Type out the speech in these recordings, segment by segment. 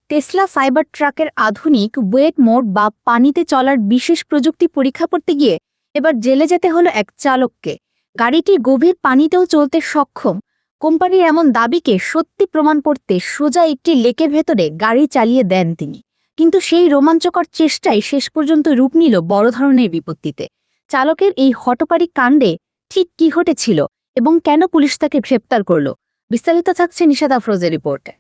Tesla cyber ট্রাকের আধুনিক wait mode বা পানিতে চলার বিশেষ প্রযুক্তি পরীক্ষা করতে গিয়ে এবার জেলে যেতে হলো এক চালককে। গাড়িটি গভীর পানিতেও চলতে সক্ষম। কোম্পানির এমন দাবিকে সত্যি প্রমাণ করতে সোজা একটি লেকের ভেতরে গাড়ি চালিয়ে দেন তিনি। কিন্তু সেই রোমাঞ্চকর চেষ্টাই শেষ পর্যন্ত রূপ নিল বড় ধরনের বিপত্তিতে। চালকের এই হঠকারী কাণ্ডে ঠিক কি ঘটেছিল এবং কেন পুলিশ তাকে গ্রেপ্তার করল, বিস্তারিত থাকছে নিশাদ আফরোজের রিপোর্টে।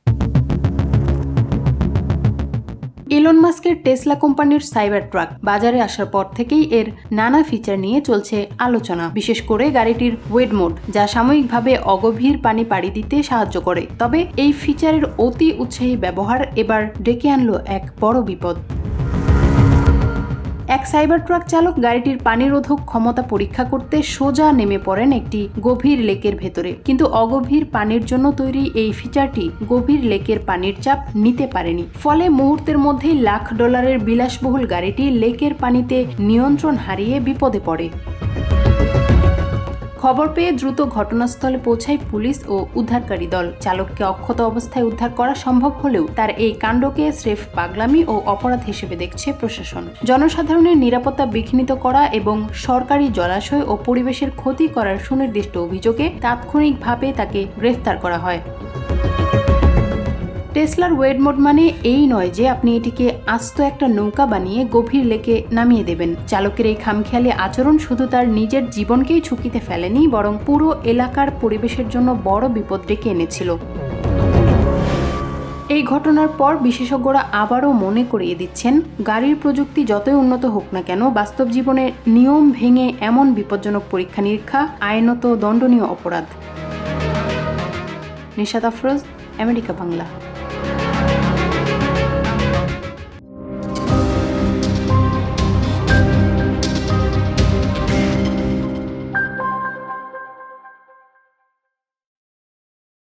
ইলন মাস্কের টেসলা কোম্পানির সাইবার ট্রাক বাজারে আসার পর থেকেই এর নানা ফিচার নিয়ে চলছে আলোচনা, বিশেষ করে গাড়িটির ওয়েট মোড, যা সাময়িকভাবে অগভীর পানি পাড়ি দিতে সাহায্য করে। তবে এই ফিচারের অতি উৎসাহী ব্যবহার এবার ডেকে আনলো এক বড় বিপদ। এক সাইবার ট্রাক চালক গাড়িটির পানিরোধক ক্ষমতা পরীক্ষা করতে সোজা নেমে পড়েন একটি গভীর লেকের ভেতরে। কিন্তু অগভীর পানির জন্য তৈরি এই ফিচারটি গভীর লেকের পানির চাপ নিতে পারেনি। ফলে মুহূর্তের মধ্যেই লাখ ডলারের বিলাসবহুল গাড়িটি লেকের পানিতে নিয়ন্ত্রণ হারিয়ে বিপদে পড়ে। খবর পেয়ে দ্রুত ঘটনাস্থলে পৌঁছায় পুলিশ ও উদ্ধারকারী দল। চালককে অক্ষত অবস্থায় উদ্ধার করা সম্ভব হলেও তার এই কাণ্ডকে স্রেফ পাগলামি ও অপরাধ হিসেবে দেখছে প্রশাসন। জনসাধারণের নিরাপত্তা বিঘ্নিত করা এবং সরকারি জলাশয় ও পরিবেশের ক্ষতি করার সুনির্দিষ্ট অভিযোগে তাৎক্ষণিকভাবে তাকে গ্রেফতার করা হয়। টেসলার ওয়েট মোড মানে এই নয় যে আপনি এটিকে আস্ত একটা নৌকা বানিয়ে গভীর লেকে নামিয়ে দেবেন। চালকের এই খামখেয়ালি আচরণ শুধু তার নিজের জীবনকেই ঝুঁকিতে ফেলেনি, বরং পুরো এলাকার পরিবেশের জন্য বড় বিপদ ডেকে এনেছিল। এই ঘটনার পর বিশেষজ্ঞরা আবারও মনে করিয়ে দিচ্ছেন, গাড়ির প্রযুক্তি যতই উন্নত হোক না কেন, বাস্তব জীবনে নিয়ম ভেঙে এমন বিপজ্জনক পরীক্ষা নিরীক্ষা আইনত দণ্ডনীয় অপরাধ। নিশাদ আফরোজ, আমেরিকা বাংলা।